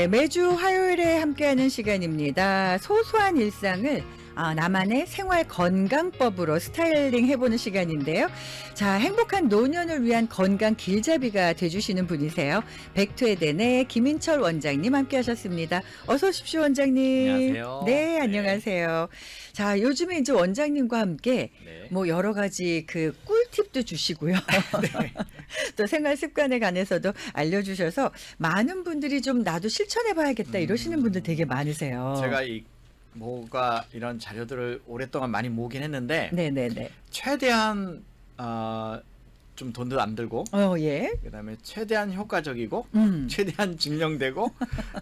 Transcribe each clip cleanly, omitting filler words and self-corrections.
네, 매주 화요일에 함께하는 시간입니다. 소소한 일상을 나만의 생활 건강법으로 스타일링 해보는 시간인데요. 자, 행복한 노년을 위한 건강 길잡이가 돼주시는 분이세요. 백투에덴의 김인철 원장님 함께하셨습니다. 어서 오십시오, 원장님. 안녕하세요. 네, 안녕하세요. 자, 요즘에 이제 원장님과 함께 네. 뭐 여러 가지 그 꿀팁도 주시고요. 네. 또 생활 습관에 관해서도 알려주셔서 많은 분들이 좀 나도 실천해봐야겠다 이러시는 분들 되게 많으세요. 제가 뭐가 이런 자료들을 오랫동안 많이 모으긴 했는데 네네네. 최대한 좀 돈도 안 들고 예. 그다음에 최대한 효과적이고 최대한 증명되고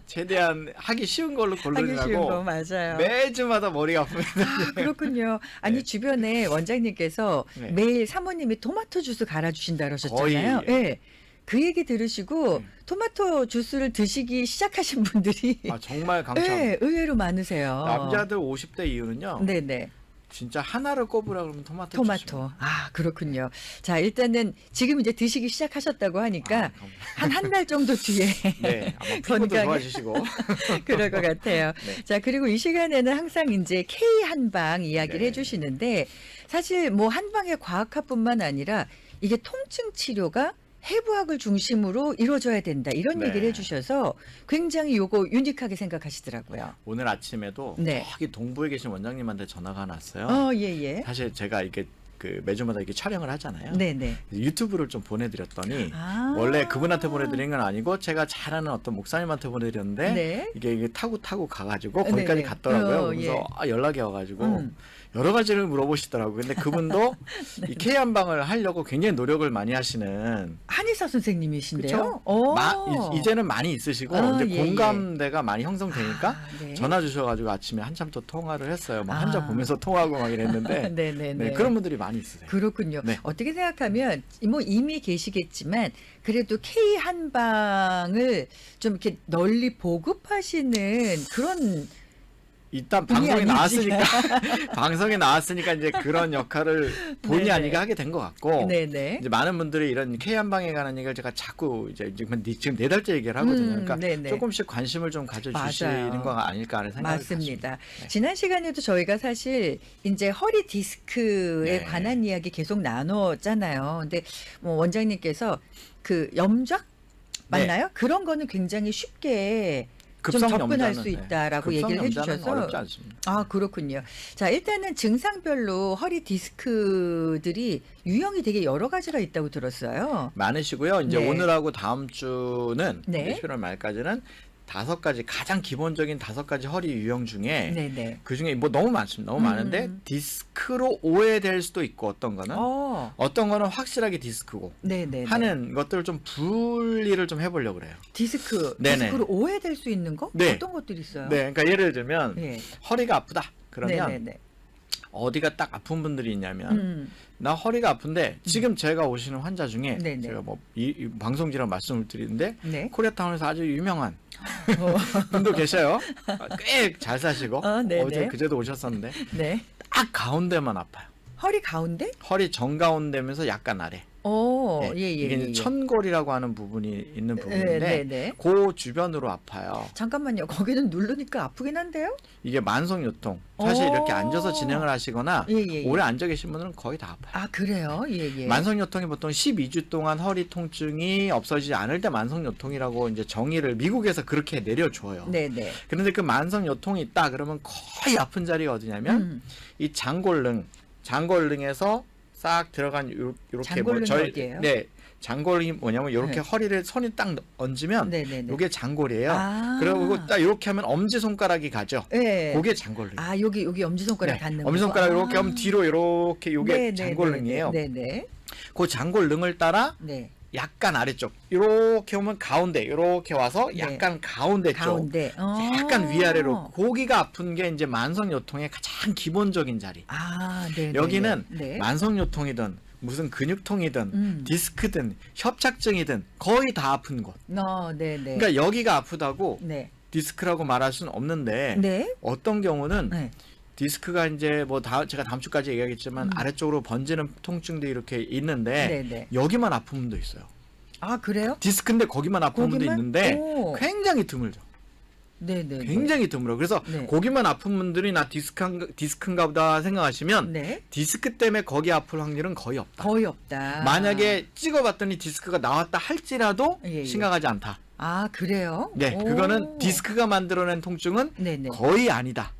최대한 하기 쉬운 걸로 하기 쉬운 거 골라내고 맞아요. 매주마다 머리가 아픕니다. 그렇군요. 아니 네. 주변에 원장님께서 네. 매일 사모님이 토마토 주스 갈아주신다 그러셨잖아요. 거의. 예. 그 얘기 들으시고 토마토 주스를 드시기 시작하신 분들이 정말 강추합니다. 예, 의외로 많으세요. 남자들 50대 이후는요. 네네. 진짜 하나를 꼽으라 그러면 토마토. 토마토. 그렇군요. 자, 일단은 지금 이제 드시기 시작하셨다고 하니까 한 달 정도 뒤에 네, 아마 피부도 건강에 좋아지시고 그럴 것 같아요. 네. 자, 그리고 이 시간에는 항상 이제 K 한방 이야기를 네. 해주시는데 사실 뭐 한방의 과학화뿐만 아니라 이게 통증 치료가 해부학을 중심으로 이루어져야 된다 이런 네. 얘기를 해주셔서 굉장히 요거 유니크하게 생각하시더라고요. 오늘 아침에도 네. 저기 동부에 계신 원장님한테 전화가 왔어요. 예. 사실 제가 이게 매주마다 이렇게 촬영을 하잖아요. 네네. 유튜브를 좀 보내드렸더니 원래 그분한테 보내드린 건 아니고 제가 잘 아는 어떤 목사님한테 보내드렸는데 네. 이게 타고 가가지고 거기까지 네네. 갔더라고요. 그래서 예. 연락이 와가지고 여러 가지를 물어보시더라고요. 근데 그분도 이 K 한방을 하려고 굉장히 노력을 많이 하시는 한의사 선생님이신데요. 그렇죠. 이제는 많이 있으시고 이제 예. 공감대가 많이 형성되니까 네. 전화 주셔가지고 아침에 한참 또 통화를 했어요. 막 아. 한자 보면서 통화하고 막 이랬는데 네네네. 네, 그런 분들이 많이 있으세요. 그렇군요. 네. 어떻게 생각하면 뭐 이미 계시겠지만 그래도 K 한방을 좀 이렇게 널리 보급하시는 그런 일단 본의 방송에 아니지. 나왔으니까 방송에 나왔으니까 이제 그런 역할을 본의 네네. 아니게 하게 된 것 같고 네네. 이제 많은 분들이 이런 K 한방에 관한 얘기를 제가 자꾸 이제 지금 4달째 얘기를 하거든요. 그러니까 네네. 조금씩 관심을 좀 가져주시는 맞아요. 거 아닐까 하는 생각이 맞습니다. 네. 지난 시간에도 저희가 사실 이제 허리 디스크에 네. 관한 이야기 계속 나눴잖아요. 근데 뭐 원장님께서 그 염좌 맞나요? 그런 거는 굉장히 쉽게 좀 접근할 수 있다라고 얘기를 해주셔서 어렵지 않습니다. 그렇군요. 자, 일단은 증상별로 허리 디스크들이 유형이 되게 여러 가지가 있다고 들었어요. 많으시고요. 이제 네. 오늘하고 다음 주는 네. 11월 말까지는 5가지 가장 기본적인 5가지 허리 유형 중에 네네. 그 중에 뭐 너무 많습니다. 너무 많은데 디스크로 오해될 수도 있고 어떤 거는 확실하게 디스크고 네네. 하는 것들을 좀 분리를 좀 해보려고 그래요. 네네. 디스크로 오해될 수 있는 거? 네. 어떤 것들이 있어요? 네, 그러니까 예를 들면 네. 허리가 아프다. 그러면 네네네. 어디가 딱 아픈 분들이 있냐면 나 허리가 아픈데 지금 제가 오시는 환자 중에 네네. 제가 뭐 이 방송지랑 말씀을 드리는데 네. 코리아타운에서 아주 유명한 분도 계셔요. 꽤 잘 사시고 네네. 어제 그제도 오셨었는데 네. 딱 가운데만 아파요. 허리 가운데? 허리 정가운데면서 약간 아래. 네, 이게 이제 천골이라고 하는 부분이 있는 부분인데 네네. 그 주변으로 아파요. 잠깐만요. 거기는 누르니까 아프긴 한데요? 이게 만성 요통. 사실 이렇게 앉아서 진행을 하시거나 예. 오래 앉아 계신 분들은 거의 다 아파요. 그래요? 예. 만성 요통이 보통 12주 동안 허리 통증이 없어지지 않을 때 만성 요통이라고 이제 정의를 미국에서 그렇게 내려줘요. 네네. 그런데 그 만성 요통이 있다 그러면 거의 아픈 자리가 어디냐면 이 장골릉에서 싹 들어간 요렇게 장골릉이 어디예요? 네. 장골이 뭐냐면 이렇게 네. 허리를 손이 딱 얹으면 네네네. 이게 장골이에요. 그리고 딱 이렇게 하면 엄지 손가락이 가죠. 네. 그게 장골릉. 여기 엄지손가락 닿는 거. 엄지손가락 이렇게 하면 뒤로 이렇게 요게 네네네네. 장골릉이에요. 네네. 그 장골릉을 따라 네. 약간 아래쪽 이렇게 오면 가운데 이렇게 와서 약간 가운데 쪽 가운데. 약간 위아래로 고기가 아픈 게 이제 만성요통의 가장 기본적인 자리. 네. 여기는 네. 만성요통이든 무슨 근육통이든 디스크든 협착증이든 거의 다 아픈 곳. 네네. 그러니까 여기가 아프다고 네. 디스크라고 말할 수는 없는데 네. 어떤 경우는 네. 디스크가 이제 제가 다음 주까지 얘기하겠지만 아래쪽으로 번지는 통증도 이렇게 있는데 네네. 여기만 아픈 분도 있어요. 그래요? 디스크인데 거기만 아픈 분도 있는데 오. 굉장히 드물죠. 네네. 굉장히 드물어. 그래서 네. 거기만 아픈 분들이 나 디스크인가 보다 생각하시면 네. 디스크 때문에 거기 아플 확률은 거의 없다. 거의 없다. 만약에 찍어봤더니 디스크가 나왔다 할지라도 예, 예. 심각하지 않다. 아, 그래요? 네, 오. 그거는 디스크가 만들어낸 통증은 네네. 거의 아니다.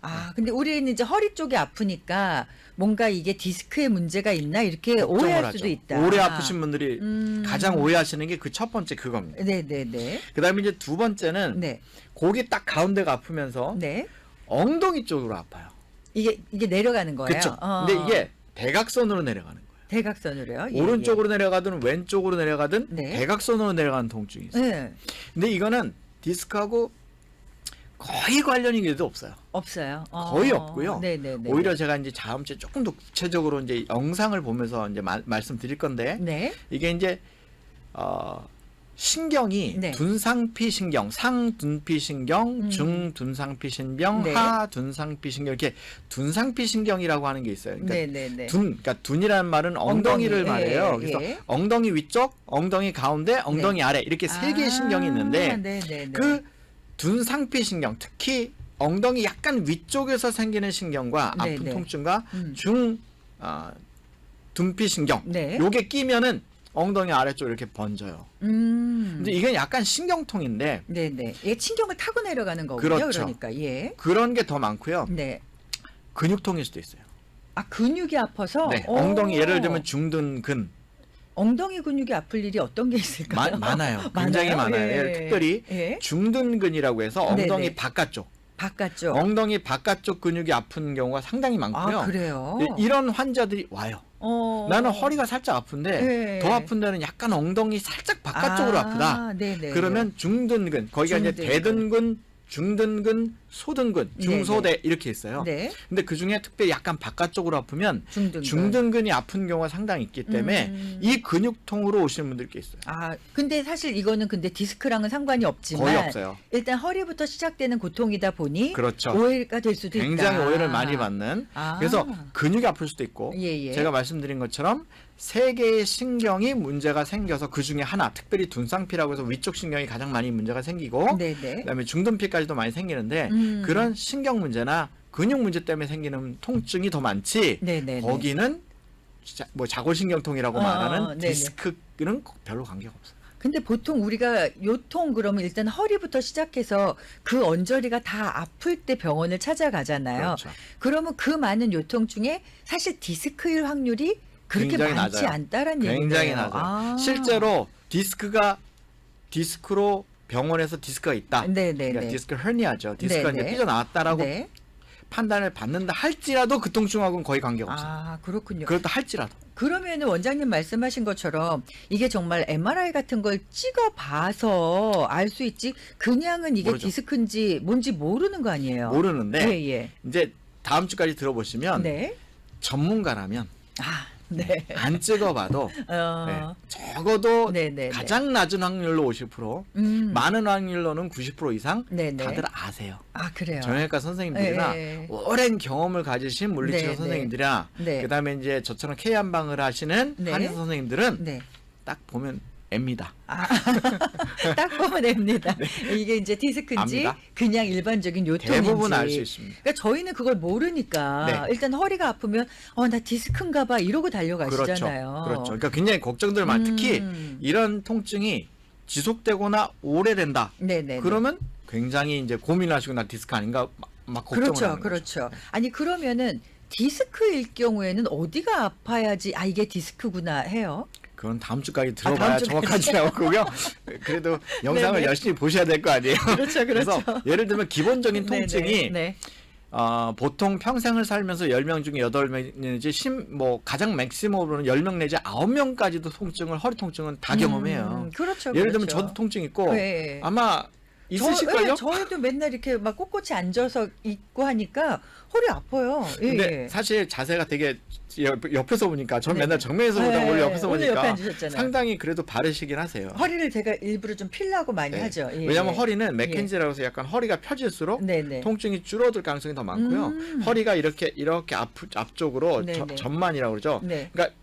아, 근데 우리는 이제 허리 쪽이 아프니까 뭔가 이게 디스크에 문제가 있나 이렇게 걱정을 오해할 하죠. 수도 있다. 오래 아프신 분들이 음. 가장 오해하시는 게 그 첫 번째 그겁니다. 네네네. 그다음에 이제 두 번째는 네. 거기 딱 가운데가 아프면서 네. 엉덩이 쪽으로 아파요. 이게 내려가는 거예요. 그렇죠. 근데 이게 대각선으로 내려가는 거예요. 대각선으로요. 예, 오른쪽으로 내려가든 왼쪽으로 내려가든 네. 대각선으로 내려가는 통증이 예. 있어요. 네. 근데 이거는 디스크하고 거의 관련이 그래도 없어요. 없어요. 거의 없고요. 네네네. 오히려 제가 이제 다음 주에 조금 더 구체적으로 이제 영상을 보면서 이제 말씀드릴 건데 네. 이게 이제 신경이 네. 둔상피 신경, 상둔피 신경, 중둔상피 신경, 네. 하둔상피 신경 이렇게 둔상피 신경이라고 하는 게 있어요. 그러니까 네네네. 그러니까 둔이라는 말은 엉덩이를 엉덩이. 말해요. 예, 그래서 예. 엉덩이 위쪽, 엉덩이 가운데, 엉덩이 아래 이렇게 세 개의 신경이 있는데 네네네. 그 둔상피 신경, 특히 엉덩이 약간 위쪽에서 생기는 신경과 아픈 네네. 통증과 음. 둔피 신경, 네. 요게 끼면은 엉덩이 아래쪽 이렇게 번져요. 근데 이건 약간 신경통인데 네네. 이게 신경을 타고 내려가는 거군요. 그렇죠. 그러니까 예. 그런 게 더 많고요. 네. 근육통일 수도 있어요. 아, 근육이 아파서. 네, 오. 엉덩이 예를 들면 중둔근 엉덩이 근육이 아플 일이 어떤 게 있을까요? 많아요. 굉장히 많아요. 예. 특별히 예. 중둔근이라고 해서 엉덩이 네네. 바깥쪽, 바깥쪽. 엉덩이 바깥쪽 근육이 아픈 경우가 상당히 많고요. 아, 그래요? 이런 환자들이 와요. 나는 허리가 살짝 아픈데 네. 더 아픈 데는 약간 엉덩이 살짝 바깥쪽으로 아프다. 네네. 그러면 중둔근, 거기가 이제 중둔근. 대둔근, 중둔근, 소둔근, 중소대 이렇게 있어요. 네. 근데 그 중에 특별히 약간 바깥쪽으로 아프면 중둔근. 중둔근이 아픈 경우가 상당히 있기 때문에 이 근육통으로 오시는 분들이 꽤 있어요. 아, 근데 사실 이거는 근데 디스크랑은 상관이 없지만 거의 없어요. 일단 허리부터 시작되는 고통이다 보니 그렇죠. 오해가 될 수도 굉장히 있다. 오해를 많이 받는. 아. 그래서 근육이 아플 수도 있고 예. 제가 말씀드린 것처럼 세 개의 신경이 문제가 생겨서 그 중에 하나, 특별히 둔상피라고 해서 위쪽 신경이 가장 많이 문제가 생기고 네네. 그다음에 중둔피까지도 많이 생기는데 그런 신경 문제나 근육 문제 때문에 생기는 통증이 더 많지. 네네네. 거기는 뭐 자골신경통이라고 말하는 네네. 디스크는 별로 관계가 없어요. 근데 보통 우리가 요통 그러면 일단 허리부터 시작해서 그 언저리가 다 아플 때 병원을 찾아가잖아요. 그렇죠. 그러면 그 많은 요통 중에 사실 디스크일 확률이 그렇게 굉장히 많지 낮아요. 않다라는 얘기예요. 굉장히 낮아요. 실제로 디스크로 병원에서 디스크가 있다. 네네네. 그러니까 디스크 헤르니아죠. 디스크가 네네. 이제 삐져나왔다라고 네. 판단을 받는다 할지라도 그 통증하고는 거의 관계가 없어요. 아, 그렇군요. 그렇다 할지라도. 그러면은 원장님 말씀하신 것처럼 이게 정말 MRI 같은 걸 찍어봐서 알 수 있지 그냥은 이게 모르죠. 디스크인지 뭔지 모르는 거 아니에요? 모르는데 예. 이제 다음 주까지 들어보시면 네. 전문가라면 아, 네. 안 찍어봐도 네, 적어도 네네네. 가장 낮은 확률로 50%, 많은 확률로는 90% 이상 네네. 다들 아세요. 아, 그래요. 정형외과 선생님들이나 예. 오랜 경험을 가지신 물리치료 네네. 선생님들이나 네. 그다음에 이제 저처럼 K 한방을 하시는 네. 한의사 선생님들은 네. 딱 보면 앱니다. 아, 딱 보면 됩니다. 이게 이제 디스크인지 네. 압니다. 그냥 일반적인 요통인지 대부분 알 수 있습니다. 그러니까 저희는 그걸 모르니까 네. 일단 허리가 아프면 나 디스크인가 봐 이러고 달려가시잖아요. 그렇죠. 그러니까 굉장히 걱정들 많. 특히 이런 통증이 지속되거나 오래된다. 네네. 그러면 굉장히 이제 고민하시고 나 디스크 아닌가 막 걱정을 그렇죠, 하는 거죠. 그렇죠. 아니 그러면은 디스크일 경우에는 어디가 아파야지 이게 디스크구나 해요? 그건 다음 주까지 들어봐야 다음 주까지. 정확하지 않고요. 그래도 영상을 네네. 열심히 보셔야 될 거 아니에요. 그렇죠, 그렇죠. 그래서 예를 들면 기본적인 통증이 네. 보통 평생을 살면서 10명 중에 8명 내지 뭐 가장 맥시멈으로는 10명 내지 9명까지도 통증을 허리 통증은 다 경험해요. 그렇죠. 예를 들면 그렇죠. 저도 통증 있고 네. 아마 있으실걸요? 저희도 맨날 이렇게 막 꼿꼿이 앉아서 있고 하니까 허리 아파요. 예. 근데 사실 자세가 되게 옆에서 보니까 전 네. 맨날 정면에서 보다 네. 오늘 옆에서 오늘 보니까 옆에 앉으셨잖아요. 상당히 그래도 바르시긴 하세요. 허리를 제가 일부러 좀 필라고 많이 네. 하죠. 예. 왜냐하면 허리는 맥켄지라고 해서 약간 허리가 펴질수록 네네. 통증이 줄어들 가능성이 더 많고요. 허리가 이렇게 앞쪽으로 네네. 전만이라고 그러죠. 네. 그러니까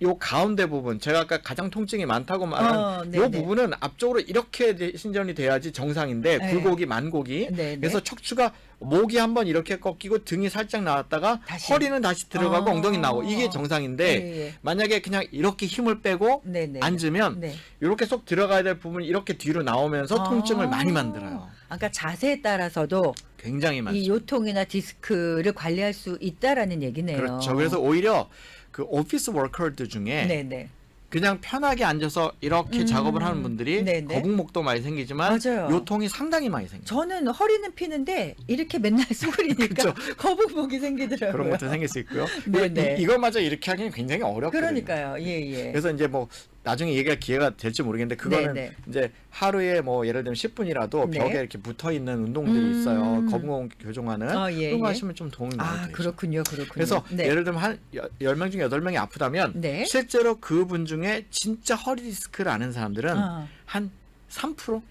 요 가운데 부분 제가 아까 가장 통증이 많다고 말한 요 부분은 앞쪽으로 이렇게 신전이 돼야지 정상인데 네. 굴곡이 만곡이 네네. 그래서 척추가 목이 한번 이렇게 꺾이고 등이 살짝 나왔다가 다시. 허리는 다시 들어가고 엉덩이 나오고 이게 정상인데 예. 만약에 그냥 이렇게 힘을 빼고 네네. 앉으면 네. 이렇게 쏙 들어가야 될 부분이 이렇게 뒤로 나오면서 통증을 많이 만들어요. 그러니까 자세에 따라서도 굉장히 많죠. 이 요통이나 디스크를 관리할 수 있다라는 얘기네요. 그렇죠. 그래서 오히려 그 오피스 워커들 중에 네네. 그냥 편하게 앉아서 이렇게 작업을 하는 분들이 네네. 거북목도 많이 생기지만 맞아요. 요통이 상당히 많이 생겨요. 저는 허리는 피는데 이렇게 맨날 수그리니까 거북목이 생기더라고요. 그런 것도 생길 수 있고요. 네네. 이거마저 이렇게 하기는 굉장히 어렵거든요. 그러니까요. 예예. 그래서 이제 뭐 나중에 얘기할 기회가 될지 모르겠는데 그거는 네네. 이제 하루에 뭐 예를 들면 10분이라도 네. 벽에 이렇게 붙어 있는 운동들이 있어요. 거북목 교정하는 예, 그런 거 예. 하시면 좀 도움이 많이 되죠. 그렇군요. 그래서 네. 예를 들면 한 10명 중에 8명이 아프다면 네. 실제로 그분 중에 진짜 허리 디스크를 아는 사람들은 아, 한 3%?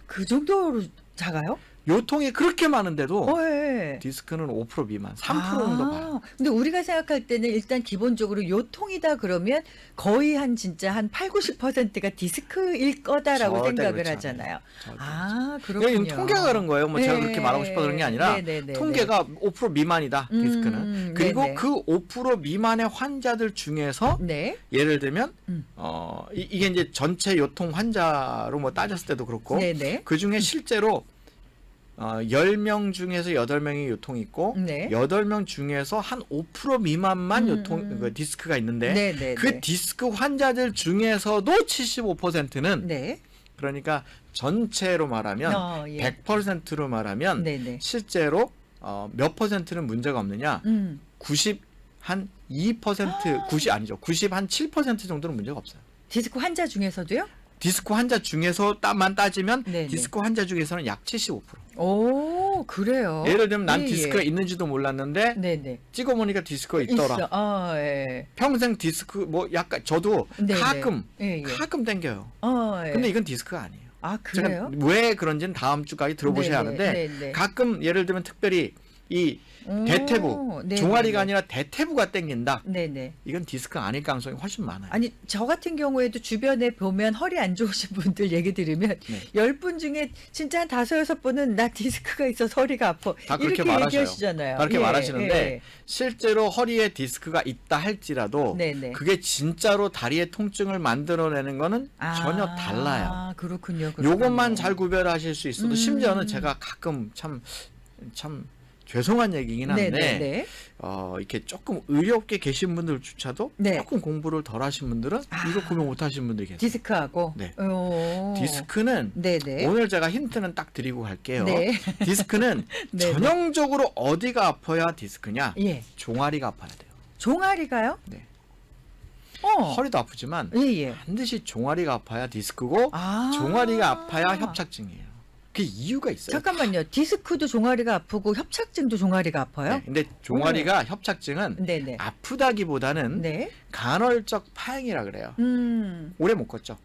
그 정도로 작아요? 요통이 그렇게 많은데도 예. 디스크는 5% 미만, 3% 정도 봐요. 근데 우리가 생각할 때는 일단 기본적으로 요통이다 그러면 거의 한 진짜 한 8, 90%가 디스크일 거다라고 절대 생각을 그렇지 하잖아요. 않아요. 절대 그렇군요. 이건 통계가 그런 거예요. 뭐 제가 네. 그렇게 말하고 싶어서 그런 게 아니라 네네네네. 통계가 5% 미만이다 디스크는. 그리고 네네. 그 5% 미만의 환자들 중에서 네. 예를 들면 음. 이게 이제 전체 요통 환자로 뭐 따졌을 때도 그렇고 네네. 그 중에 실제로 10명 중에서 8명이 요통이 있고 네. 8명 중에서 한 5% 미만만 요통 그 디스크가 있는데 네네네. 그 디스크 환자들 중에서도 75%는 네. 그러니까 전체로 말하면 예. 100%로 말하면 네네. 실제로 몇 퍼센트는 문제가 없느냐? 90 한 2%, 90 아니죠. 90 한 7% 정도는 문제가 없어요. 디스크 환자 중에서도요? 디스크 환자 중에서만 따지면 네네. 디스크 환자 중에서는 약 75%. 오, 그래요. 예를 들면 난 예, 디스크가 예. 있는지도 몰랐는데 네네. 찍어보니까 디스크가 있더라. 있어. 예. 평생 디스크 뭐 약간 저도 네네. 가끔 예, 예. 가끔 땡겨요. 예. 근데 이건 디스크가 아니에요. 그래요? 제가 왜 그런지는 다음 주까지 들어보셔야 네네, 하는데 네네. 가끔 예를 들면 특별히 이 오, 대퇴부 네네네. 종아리가 아니라 대퇴부가 땡긴다. 네네. 이건 디스크가 아닐 가능성이 훨씬 많아요. 아니 저 같은 경우에도 주변에 보면 허리 안 좋으신 분들 얘기 들으면 네. 10분 중에 진짜 한 5, 6분은 나 디스크가 있어서 허리가 아파. 다 그렇게 이렇게 말하셔요. 얘기하시잖아요. 그렇게 예, 말하시는데 예. 실제로 허리에 디스크가 있다 할지라도 네네. 그게 진짜로 다리의 통증을 만들어내는 거는 전혀 달라요. 그렇군요. 요것만 잘 구별하실 수 있어도 심지어는 음. 제가 가끔 참 죄송한 얘기긴 한데 네네네. 이렇게 조금 의료업계 계신 분들조차도 네. 조금 공부를 덜 하신 분들은 이거 구분 못 하신 분들이 계세요. 디스크하고. 네. 오. 디스크는 네네. 오늘 제가 힌트는 딱 드리고 갈게요. 네. 디스크는 네네. 전형적으로 어디가 아파야 디스크냐? 예. 종아리가 아파야 돼요. 종아리가요? 네. 어. 허리도 아프지만 예예. 반드시 종아리가 아파야 디스크고 종아리가 아파야 협착증이에요. 그 이유가 있어요. 잠깐만요. 디스크도 종아리가 아프고 협착증도 종아리가 아파요? 네, 근데 종아리가 협착증은 네네. 아프다기보다는 네. 간헐적 파행이라 그래요. 오래 못 걷죠.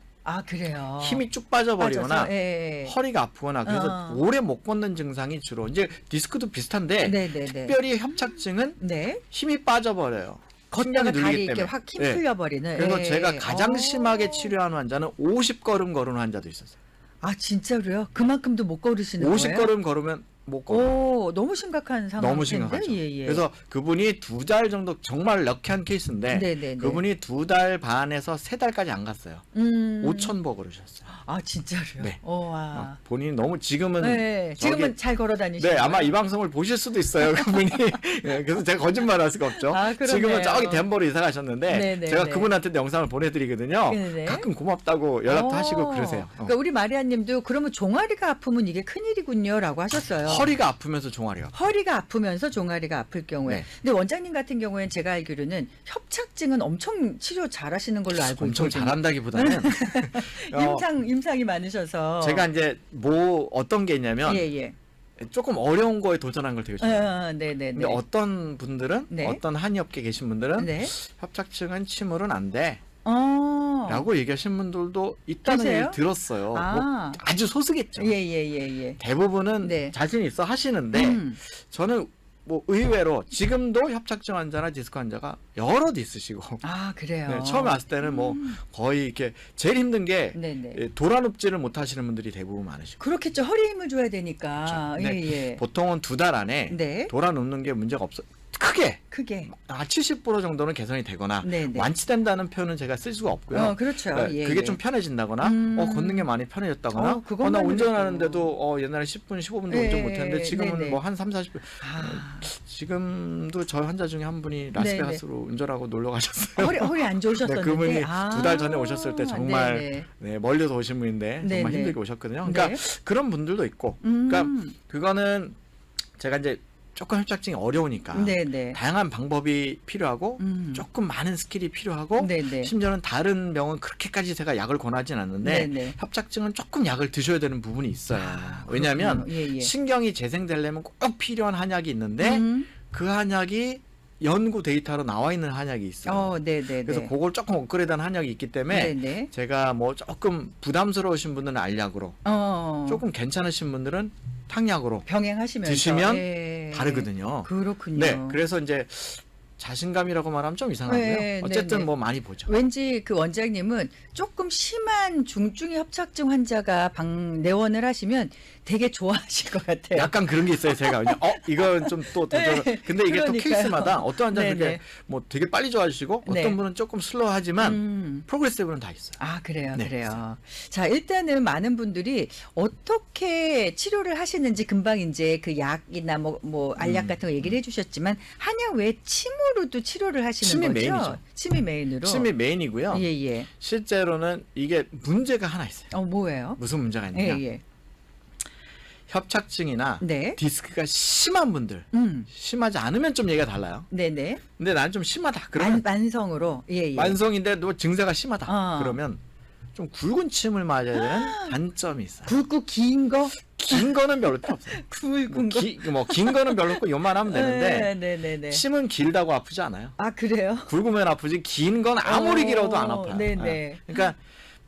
그래요. 힘이 쭉 빠져버리거나 빠져서, 예. 허리가 아프거나 그래서 오래 못 걷는 증상이 주로 이제 디스크도 비슷한데 네네네. 특별히 협착증은 네. 힘이 빠져버려요. 걷다가 신경이 다리 눌리기 이렇게 때문에. 확 힘 네. 풀려버리는. 그래서 예. 제가 가장 심하게 어. 치료한 환자는 50걸음 걸은 환자도 있었어요. 진짜로요? 그만큼도 못 걸으시는 50걸음 걸으면 못 걸어요. 오, 너무 심각한 상황. 너무 심각하죠. 예. 그래서 그분이 2달 정도 정말 럭키한 케이스인데 네네네. 그분이 2달 반에서 3달까지 안 갔어요. 5,000보 걸으셨어요. 진짜로요? 네. 와. 본인이 너무 지금은 네. 지금은 저기- 잘 걸어 다니시죠? 네 아마 이 방송을 보실 수도 있어요 그분이. 네, 그래서 제가 거짓말할 수가 없죠. 그러네요. 지금은 저기 덴버로 이사 가셨는데 네네네. 제가 그분한테 영상을 보내드리거든요. 네네. 가끔 고맙다고 연락도 하시고 그러세요. 그러니까 우리 마리아님도 그러면 종아리가 아프면 이게 큰일이군요라고 하셨어요. 허리가 아프면서 종아리가. 허리가 아프면서 종아리가 아플 경우에. 네. 근데 원장님 같은 경우에는 제가 알기로는 협착증은 엄청 치료 잘하시는 걸로 알고 엄청 있거든요. 잘한다기보다는 임상이 많으셔서. 제가 이제 뭐 어떤 게 있냐면 예. 조금 어려운 거에 도전한 걸 되게 좋아해요. 네네네. 근데 어떤 분들은 네. 어떤 한의업계 계신 분들은 네. 협착증은 침으로는 안 돼. 어. 라고 얘기하신 분들도 있다는 하세요? 얘기를 들었어요. 아. 뭐 아주 소수겠죠. 예. 대부분은 네. 자신 있어 하시는데 음. 저는 뭐 의외로 지금도 협착증 환자나 디스크 환자가 여럿 있으시고 아, 그래요. 네, 처음에 왔을 때는 뭐 거의 이렇게 제일 힘든 게 네네. 돌아눕지를 못하시는 분들이 대부분 많으시고 그렇겠죠. 허리 힘을 줘야 되니까. 그렇죠. 예, 예. 보통은 2달 안에 네. 돌아눕는 게 문제가 없어. 크게. 70% 정도는 개선이 되거나 네네. 완치된다는 표현은 제가 쓸 수가 없고요. 그렇죠. 네, 예, 그게 예. 좀 편해진다거나 걷는 게 많이 편해졌다거나 그것만 나 해도 운전하는데도 옛날에 10분 15분도 예, 운전 못했는데 지금은 네네. 뭐 한 3, 40분 아, 지금도 저희 환자 중에 한 분이 라스베가스로 운전하고 놀러 가셨어요. 허리 안 좋으셨었는데. 네, 그분이 아, 2달 전에 오셨을 때 정말 네네. 네, 멀리서 오신 분인데 정말 네네. 힘들게 오셨거든요. 그러니까 네. 그런 분들도 있고 그러니까 그거는 제가 이제 조금 협착증이 어려우니까 네네. 다양한 방법이 필요하고 조금 많은 스킬이 필요하고 네네. 심지어는 다른 병은 그렇게까지 제가 약을 권하진 않는데 네네. 협착증은 조금 약을 드셔야 되는 부분이 있어요. 아, 왜냐하면 그렇군요. 예, 예. 신경이 재생되려면 꼭 필요한 한약이 있는데 그 한약이 연구 데이터로 나와 있는 한약이 있어요. 네네. 그래서 그걸 조금 업그레이드한 한약이 있기 때문에 네네. 제가 뭐 조금 부담스러우신 분들은 알약으로 조금 괜찮으신 분들은 탕약으로 병행하시면서 드시면 예. 다르거든요. 그렇군요. 네, 그래서 이제 자신감이라고 말하면 좀 이상하고요. 네, 어쨌든 네네. 뭐 많이 보죠. 왠지 그 원장님은 조금 심한 중증의 협착증 환자가 내원을 하시면 되게 좋아하실 것 같아요. 약간 그런 게 있어요. 제가 그냥 이건 좀 또 도전. 네, 근데 이게 또 그러니까요. 케이스마다 어떤 환자는 네네. 그게 뭐 되게 빨리 좋아지시고 네. 어떤 분은 조금 슬로우하지만 프로그레시브는 다 있어요. 아, 그래요. 네, 그래요. 자, 일단은 많은 분들이 어떻게 치료를 하시는지 금방 이제 그 약이나 뭐 알약 같은 거 얘기를 해주셨지만 한약 외에 침으로도 치료를 하시는 침이 거죠? 메인이죠. 침이 메인으로. 침이 메인이고요. 예, 예. 실제로는 이게 문제가 하나 있어요. 뭐예요? 무슨 문제가 있느냐? 예, 예. 협착증이나 네. 디스크가 심한 분들, 심하지 않으면 좀 얘기가 달라요. 네네. 근데 난 좀 심하다. 그러면 만성으로. 예, 예. 만성인데 너 증세가 심하다. 어. 그러면 좀 굵은 침을 맞아야 되는 단점이 있어요. 굵고 긴 거? 긴 거는 별로 필요 없어요. 굵은 거? 긴 거는 별로 없고 요만하면 되는데 네네네. 침은 길다고 아프지 않아요. 아, 그래요? 굵으면 아프지 긴 건 아무리 길어도 안 아파요. 네네. 네. 그러니까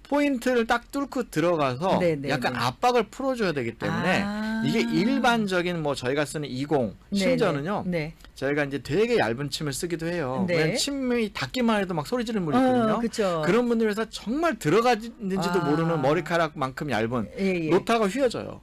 포인트를 딱 뚫고 들어가서 네네네. 약간 압박을 풀어줘야 되기 때문에 아. 이게 일반적인 뭐 저희가 쓰는 20 심지어는요. 네. 저희가 이제 되게 얇은 침을 쓰기도 해요. 네. 왜냐면 침이 닿기만 해도 막 소리 지르는 분이 있거든요. 그렇죠. 그런 분들 위해서 정말 들어가는지도 아. 모르는 머리카락만큼 얇은 예, 예. 노타가 휘어져요.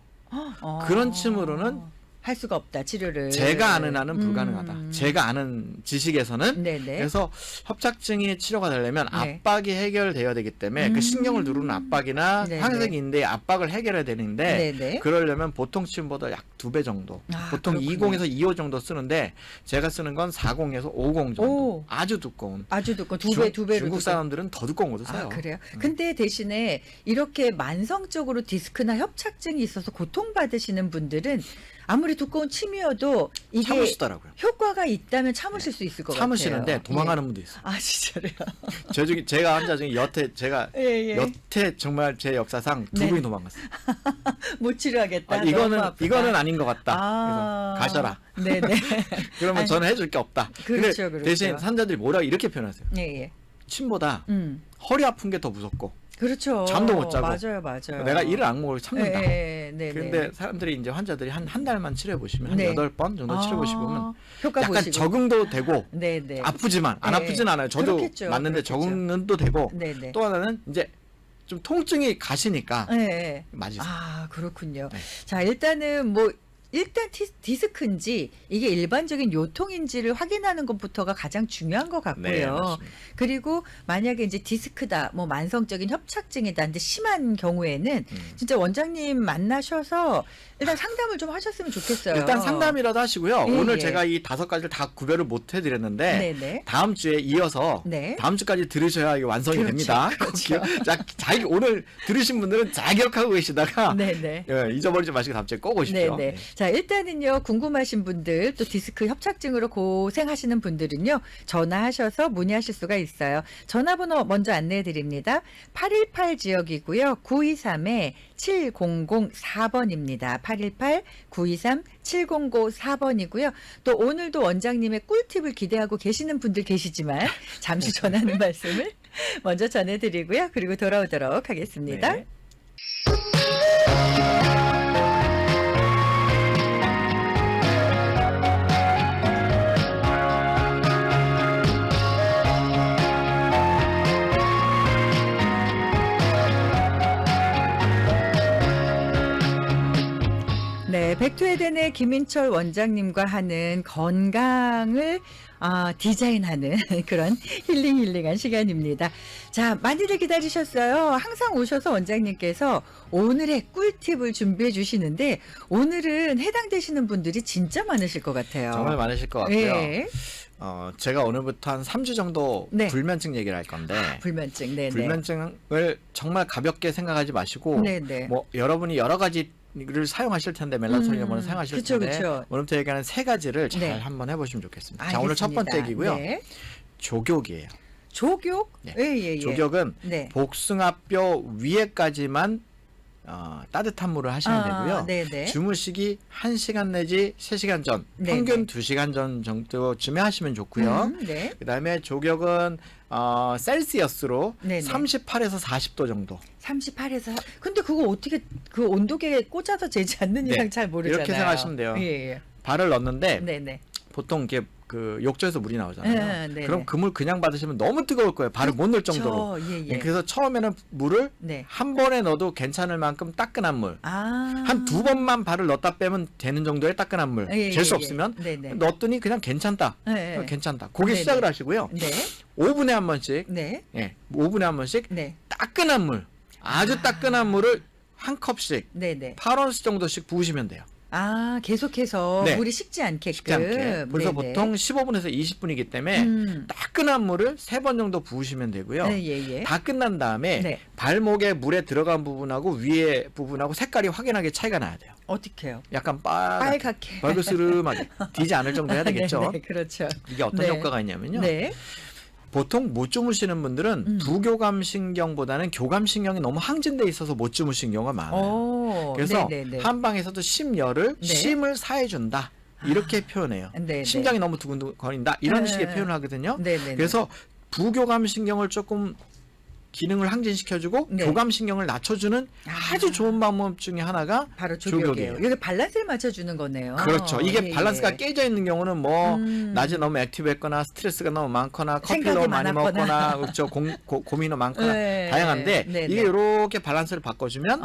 그런 침으로는 할 수가 없다, 치료를. 제가 아는 한은 불가능하다. 제가 아는 지식에서는 네네. 그래서 협착증이 치료가 되려면 네. 압박이 해결돼야 되기 때문에 그 신경을 누르는 압박이나 네네. 항생인데 압박을 해결해야 되는데 네네. 그러려면 보통 침보다 약 2배 정도. 아, 보통 그렇군요. 20에서 25 정도 쓰는데 제가 쓰는 건 40에서 50 정도. 오. 아주 두꺼운. 아주 두꺼운 두 배로 중국 사람들은 더 두꺼운 것도 써요. 아, 그래요? 근데 대신에 이렇게 만성적으로 디스크나 협착증이 있어서 고통받으시는 분들은 아무리 두꺼운 침이어도 이게 참으시더라고요. 효과가 있다면 참으실 수 있을 것 같아요. 참으시는데 도망가는 분도 있어요. 아, 진짜로요? 제가 환자 중에 제가 예, 예. 여태 정말 제 역사상 두 네. 분이 도망갔어요. 못 치료하겠다. 너무 이거는 아프다. 아닌 것 같다. 그래서 가셔라. 네네. 그러면 아니, 저는 해줄 게 없다. 그렇죠, 근데 그렇죠. 대신 환자들이 뭐라고 이렇게 표현하세요. 예, 예. 침보다 음. 허리 아픈 게 더 무섭고 그렇죠. 잠도 못 자고. 맞아요. 내가 이를 악몽을 참는다. 네. 그런데 사람들이 이제 환자들이 한 달만 치료해 보시면 한 네. 8번 정도 치료해 보시면 효과 약간 보시고. 적응도 되고 네네. 아프지만 안 네. 아프진 않아요. 저도 그렇겠죠. 맞는데 그렇겠죠. 적응도 되고 네네. 또 하나는 이제 좀 통증이 가시니까 네. 맞으세요. 아, 그렇군요. 네. 자, 일단은 일단 디스크인지 이게 일반적인 요통인지를 확인하는 것부터가 가장 중요한 것 같고요. 네, 맞습니다. 그리고 만약에 이제 디스크다, 만성적인 협착증이다, 근데 심한 경우에는 진짜 원장님 만나셔서 일단 상담을 좀 하셨으면 좋겠어요. 일단 상담이라도 하시고요. 예, 오늘 예. 제가 이 5가지를 다 구별을 못 해드렸는데 네네. 다음 주에 이어서 네. 다음 주까지 들으셔야 이게 완성이 그렇죠, 됩니다. 그렇죠. 자기 오늘 들으신 분들은 잘 기억하고 계시다가 네네. 예, 잊어버리지 마시고 다음 주에 꼭 오십시오. 네네. 자, 일단은요, 궁금하신 분들, 또 디스크 협착증으로 고생하시는 분들은요, 전화하셔서 문의하실 수가 있어요. 전화번호 먼저 안내해 드립니다. 818 지역이고요. 923-7004번입니다. 818-923-7004번이고요. 또 오늘도 원장님의 꿀팁을 기대하고 계시는 분들 계시지만, 잠시 전하는 말씀을 먼저 전해드리고요. 그리고 돌아오도록 하겠습니다. 네. 네, 백투에덴의 김인철 원장님과 하는 건강을 디자인하는 그런 힐링한 시간입니다. 자, 많이들 기다리셨어요. 항상 오셔서 원장님께서 오늘의 꿀팁을 준비해 주시는데 오늘은 해당되시는 분들이 진짜 많으실 것 같아요. 정말 많으실 것 같고요. 네. 제가 오늘부터 한 3주 정도 네. 불면증 얘기를 할 건데 불면증, 네네. 불면증을 정말 가볍게 생각하지 마시고 네네. 뭐 여러분이 여러 가지를 사용하실 텐데 멜라토닌을 사용하실 그쵸, 텐데 그쵸. 오늘부터 얘기하는 세 가지를 잘 네. 한번 해보시면 좋겠습니다. 알겠습니다. 자, 오늘 첫 번째 얘기고요. 네. 조격이에요. 조격? 네. 예. 조격은 네. 복숭아뼈 위에까지만 따뜻한 물을 하시면 되고요. 네네. 주무시기 1시간 내지 3시간 전, 네네. 평균 2시간 전 정도쯤에 하시면 좋고요. 네. 그다음에 조격은 셀시어스로 네네. 38에서 40도 정도. 38에서 근데 그거 어떻게 그 온도계에 꽂아서 재지 않는 네. 이상 잘 모르잖아요. 이렇게 생각하시면 돼요. 예. 발을 넣는데 네네. 보통 이렇게 그 욕조에서 물이 나오잖아요. 네네. 그럼 그 물 그냥 받으시면 너무 뜨거울 거예요. 발을 못 넣을 정도로. 예. 그래서 처음에는 물을 네. 한 번에 넣어도 괜찮을 만큼 따끈한 물. 한 두 번만 발을 넣었다 빼면 되는 정도의 따끈한 물. 잴 수 없으면 네네. 넣었더니 그냥 괜찮다. 네. 괜찮다. 그게 네네. 시작을 하시고요. 네. 5분에 한 번씩. 네. 5분에 한 번씩 네. 따끈한 물. 아주 따끈한 물을 한 컵씩 네네. 8온스 정도씩 부으시면 돼요. 계속해서 네. 물이 식지 않게끔. 식지 않게. 그래서 네네. 보통 15분에서 20분이기 때문에 따끈한 물을 3번 정도 부으시면 되고요. 예. 다 끝난 다음에 네. 발목에 물에 들어간 부분하고 위에 부분하고 색깔이 확연하게 차이가 나야 돼요. 어떻게요? 약간 빨갛게, 빨갛게. 벌그스름하게 디지 않을 정도 해야 되겠죠. 네, 그렇죠. 이게 어떤 네. 효과가 있냐면요. 네. 보통 못 주무시는 분들은 부교감 신경보다는 교감 신경이 너무 항진돼 있어서 못 주무시는 경우가 많아요. 그래서 네네네. 한방에서도 심열을 네. 심을 사해준다 이렇게 표현해요. 네네. 심장이 너무 두근두근거린다 이런 식의 표현을 하거든요. 네네네. 그래서 부교감 신경을 조금 기능을 항진시켜주고 네. 교감 신경을 낮춰주는 아주 좋은 방법 중에 하나가 바로 조격이에요. 조격이에요. 이게 밸런스를 맞춰주는 거네요. 그렇죠. 이게 예, 밸런스가 예. 깨져 있는 경우는 뭐 낮에 너무 액티브했거나 스트레스가 너무 많거나 커피 생각이 너무 많이 많았거나. 먹거나 그렇죠. 고민이 많거나 네. 다양한데 네네. 이게 이렇게 밸런스를 바꿔주면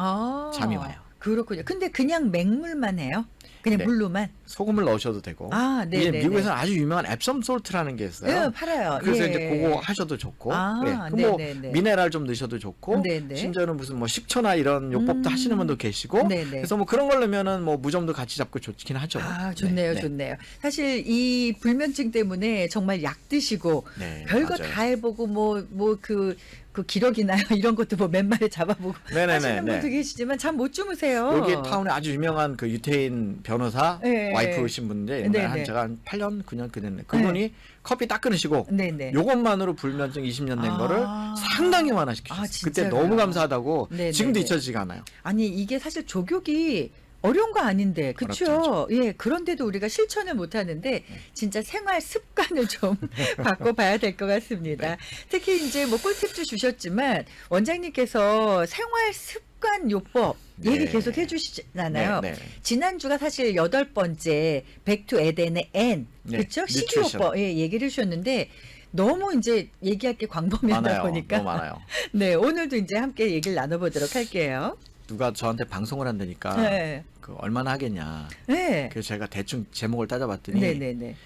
잠이 와요. 그렇군요. 근데 그냥 맹물만 해요? 그냥 네. 물로만? 소금을 넣으셔도 되고 네네네. 이제 미국에서는 아주 유명한 앱섬 솔트라는 게 있어요. 네, 팔아요. 그래서 예. 이제 그거 하셔도 좋고, 뭐 네네네. 미네랄 좀 넣으셔도 좋고, 네네. 심지어는 무슨 뭐 식초나 이런 요법도 하시는 분도 계시고, 네네. 그래서 뭐 그런 걸 넣으면은 뭐 무좀도 같이 잡고 좋긴 하죠. 좋네요, 네. 좋네요. 사실 이 불면증 때문에 정말 약 드시고 네, 별거 맞아요. 다 해보고 그 기력이나 이런 것도 뭐 맨발에 잡아보고 네네네, 하시는 네. 분도 계시지만 잠 못 주무세요. 여기 타운에 아주 유명한 그 유태인 변호사 네. 와이프신 분인데 네네. 옛날에 한 제가 한 8년, 9년 그랬네. 그분이 커피 딱 끊으시고 네네. 요것만으로 불면증 20년 된 거를 상당히 완화시키셨어요. 그때 진짜로요? 너무 감사하다고 네네네. 지금도 잊혀지지가 않아요. 아니 이게 사실 조격이 어려운 거 아닌데 그렇죠? 예, 그런데도 우리가 실천을 못 하는데 진짜 생활 습관을 좀 바꿔봐야 될 것 같습니다. 네. 특히 이제 뭐 꿀팁도 주셨지만 원장님께서 생활 습관 요법 얘기 네. 계속 해주시잖아요. 네. 지난주가 사실 8번째 백투 에덴의 N 네. 그렇죠? 뉴트리션. 식이요법 얘기를 해주셨는데 너무 이제 얘기할 게 광범위하다 많아요. 보니까 너무 많아요. 네 오늘도 이제 함께 얘기를 나눠보도록 할게요. 누가 저한테 방송을 한다니까 네. 그 얼마나 하겠냐. 네. 그래서 제가 대충 제목을 따져봤더니 네네네.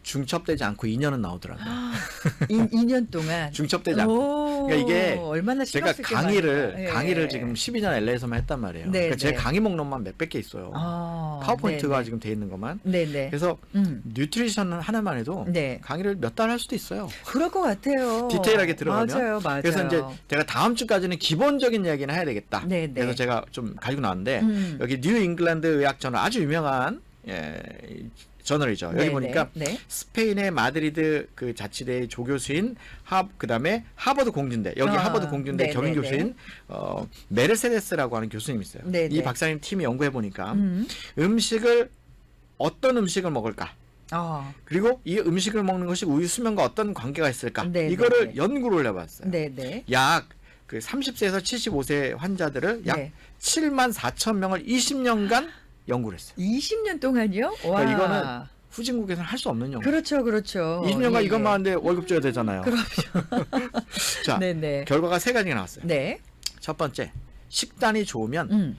중첩되지 않고 2년은 나오더라고요. 2년 동안 중첩되지 않고. 그러니까 이게 얼마나 제가 신경 쓸게 강의를 많아요. 예. 지금 12년 LA에서만 했단 말이에요. 네, 그러니까 제 네. 강의 목록만 몇백 개 있어요. 파워포인트가 네네. 지금 돼 있는 것만. 네네. 그래서 음. 뉴트리션 하나만 해도 네. 강의를 몇 달 할 수도 있어요. 그럴 것 같아요. 디테일하게 들어가면. 맞아요. 그래서 이제 제가 다음 주까지는 기본적인 이야기는 해야 되겠다. 네네. 그래서 제가 좀 가지고 나왔는데 여기 뉴 잉글랜드 의학 저널 아주 유명한 저널이죠. 여기 네네. 보니까 네. 스페인의 마드리드 그 자치대의 조교수인 그다음에 하버드 공주인데 여기 하버드 공주인데 네네네. 경영 교수인 메르세데스라고 하는 교수님이 있어요. 네네. 이 박사님 팀이 연구해 보니까 음식을 어떤 음식을 먹을까? 그리고 이 음식을 먹는 것이 우유 수면과 어떤 관계가 있을까? 네네네. 이거를 연구를 해봤어요. 네네. 약 그 30세에서 75세 환자들을 약 네. 7만 4천 명을 20년간 연구를 했어요. 20년 동안요? 와. 그러니까 이거는 후진국에서는 할 수 없는 연구. 그렇죠. 20년간 예, 이것만 하는데 월급 줘야 되잖아요. 자, 네네. 결과가 세 가지가 나왔어요. 네. 첫 번째, 식단이 좋으면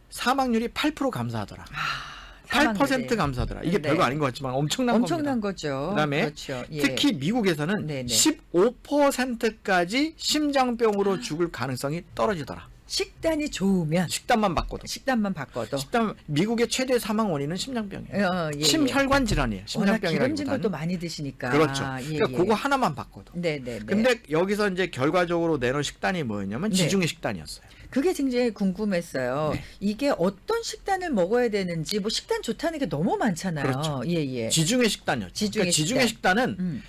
사망률이 8% 감소하더라. 8% 사망률이. 감소하더라. 이게 네. 별거 아닌 것 같지만 엄청난 겁니다. 거죠. 그다음에 그렇죠. 예. 특히 미국에서는 네네. 15%까지 심장병으로 죽을 가능성이 떨어지더라. 식단이 좋으면 식단만 바꿔도. 식단만 바꿔도 미국의 최대 사망 원인은 심장병이에요. 예, 심혈관 질환이에요. 워낙 기름진 것도 심장병이라기보다는. 많이 드시니까. 그렇죠. 예, 그러니까 예. 그거 하나만 바꿔도. 네네. 근데 여기서 이제 결과적으로 내놓은 식단이 뭐였냐면 네. 지중해 식단이었어요. 그게 굉장히 궁금했어요. 네. 이게 어떤 식단을 먹어야 되는지 뭐 식단 좋다는 게 너무 많잖아요. 그렇죠. 예. 지중해 식단이었죠. 지중해 지중해 식단은 음.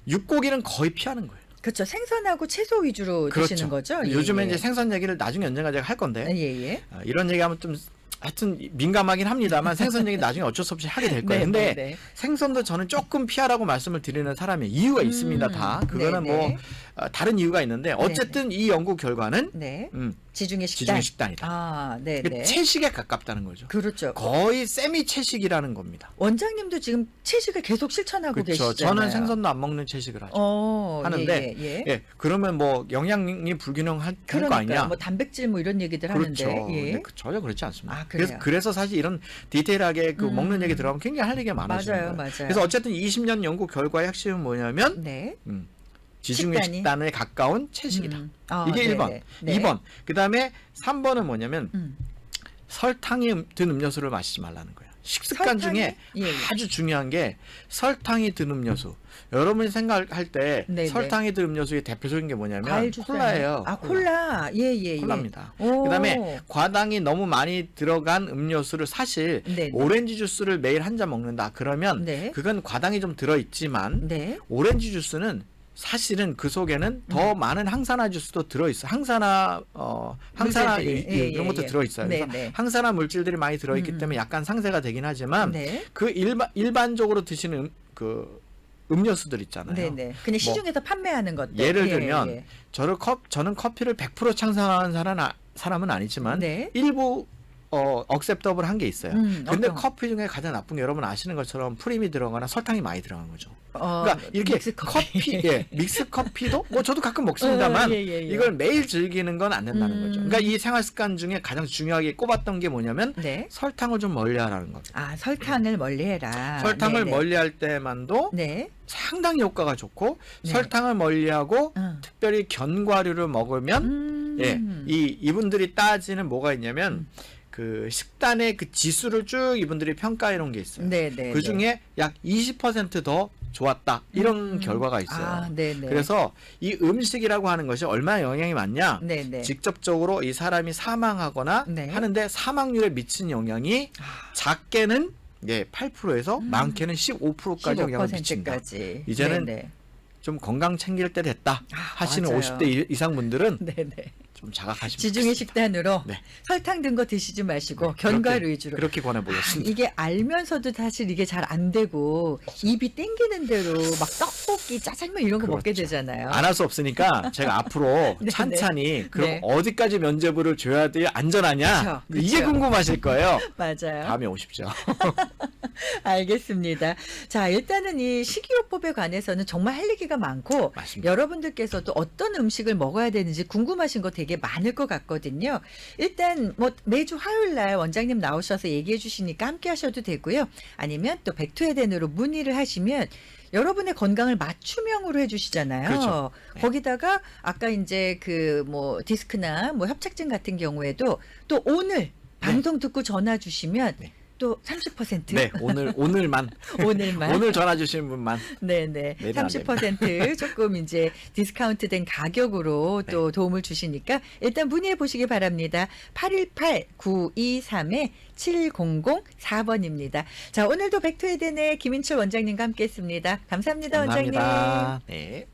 육고기는 거의 피하는 거예요. 그렇죠. 생선하고 채소 위주로 드시는 거죠. 예, 요즘에 예. 이제 생선 얘기를 나중에 언젠가 제가 할 건데 예. 이런 얘기하면 좀 하여튼 민감하긴 합니다만 생선 얘기 나중에 어쩔 수 없이 하게 될 거예요. 근데 네. 생선도 저는 조금 피하라고 말씀을 드리는 사람의 이유가 있습니다. 다 그거는 네네. 뭐 다른 이유가 있는데 어쨌든 이 연구 결과는 네. 음, 지중해 식단. 지중해 식단이다. 아, 네. 그러니까 채식에 가깝다는 거죠. 그렇죠. 거의 세미 채식이라는 겁니다. 원장님도 지금 채식을 계속 실천하고 그렇죠. 계시잖아요. 저는 생선도 안 먹는 채식을 하죠. 하는데 예. 예, 그러면 뭐 영양이 불균형할 거 그러니까 아니냐? 뭐 단백질 뭐 이런 얘기들 그렇죠. 하는데. 예. 근데 전혀 그렇지 않습니다. 아, 그래요? 그래서 사실 이런 디테일하게 그 먹는 얘기 들어가면 굉장히 할 얘기가 많아지는 거예요. 맞아요. 그래서 어쨌든 20년 연구 결과의 핵심은 뭐냐면 네. 지중해 식단이? 식단에 가까운 채식이다. 이게 네네. 1번. 네. 2번. 그다음에 3번은 뭐냐면 음. 설탕이 든 음료수를 마시지 말라는 거예요. 식습관 설탕이? 중에 예. 아주 중요한 게 설탕이 든 음료수. 여러분이 생각할 때 네네. 설탕이 든 음료수의 대표적인 게 뭐냐면 과일 주스 콜라예요. 아니에요? 콜라. 예. 콜라입니다. 오. 그다음에 과당이 너무 많이 들어간 음료수를 사실 네네. 오렌지 주스를 매일 한 잔 먹는다. 그러면 네. 그건 과당이 좀 들어 있지만 네. 오렌지 주스는 사실은 그 속에는 더 많은 항산화 주스도 들어 있어. 항산화 물질들이. 이런 것도 들어 있어요. 그래서 네네. 항산화 물질들이 많이 들어 있기 때문에 약간 상쇄가 되긴 하지만 네. 그 일반적으로 드시는 그 음료수들 있잖아요. 네네. 그냥 시중에서 판매하는 것들. 예를 예, 들면 예. 저는 커피를 100% 창성하는 사람은 아니지만 네. 일부 억셉터블 한 게 있어요. 근데 어떤 거? 커피 중에 가장 나쁜 게 여러분 아시는 것처럼 프림이 들어가거나 설탕이 많이 들어간 거죠. 그러니까 이렇게 믹스커피. 믹스 커피도 뭐 저도 가끔 먹습니다만 예. 이걸 매일 즐기는 건 안 된다는 거죠. 그러니까 음. 이 생활 습관 중에 가장 중요하게 꼽았던 게 뭐냐면 네. 설탕을 좀 멀리하라는 겁니다. 아, 설탕을 멀리해라. 설탕을 네네. 멀리할 때만도 네. 상당히 효과가 좋고 네. 설탕을 멀리하고 응. 특별히 견과류를 먹으면 이분들이 따지는 뭐가 있냐면 그 식단의 그 지수를 쭉 이분들이 평가해 놓은 게 있어요. 네네. 그 중에 약 20% 더 좋았다 이런 결과가 있어요. 아, 네네. 그래서 이 음식이라고 하는 것이 얼마나 영향이 많냐? 네네. 직접적으로 이 사람이 사망하거나 네. 하는데 사망률에 미친 영향이 작게는 8%에서 많게는 15%까지 영향을 미친다. 15%까지. 이제는 네네. 좀 건강 챙길 때 됐다 하시는 맞아요. 50대 이상 분들은 네네. 좀 자각하시면 지중해 좋겠습니다. 식단으로 네. 설탕 든 거 드시지 마시고 견과류 위주로. 그렇게 권해보겠습니다. 이게 알면서도 사실 이게 잘 안 되고 입이 땡기는 대로 막 떡볶이, 짜장면 이런 거 먹게 되잖아요. 안 할 수 없으니까 제가 앞으로 네, 찬찬히 그럼 네. 어디까지 면제부를 줘야 돼야 안전하냐 그쵸, 이게 그쵸. 궁금하실 거예요. 맞아요. 다음에 오십시오. 알겠습니다. 자, 일단은 이 식이요법에 관해서는 정말 할 얘기가 많고 맞습니다. 여러분들께서도 어떤 음식을 먹어야 되는지 궁금하신 거 되게 많을 것 같거든요. 일단 뭐 매주 화요일 날 원장님 나오셔서 얘기해 주시니까 함께 하셔도 되고요. 아니면 또 백투에덴으로 문의를 하시면 여러분의 건강을 맞춤형으로 해주시잖아요. 그렇죠. 네. 거기다가 아까 이제 그 뭐 디스크나 뭐 협착증 같은 경우에도 또 오늘 방송 듣고 전화 주시면 네. 또 30%. 네, 오늘만 오늘만. 오늘 전화 주신 분만 네네. 내일은 안 30% 조금 이제 디스카운트 된 가격으로 또 도움을 주시니까 일단 문의해 보시기 바랍니다. 818-923-7004번입니다. 자, 오늘도 백투에덴의 김인철 원장님과 함께 했습니다. 감사합니다, 원장님. 감사합니다. 네.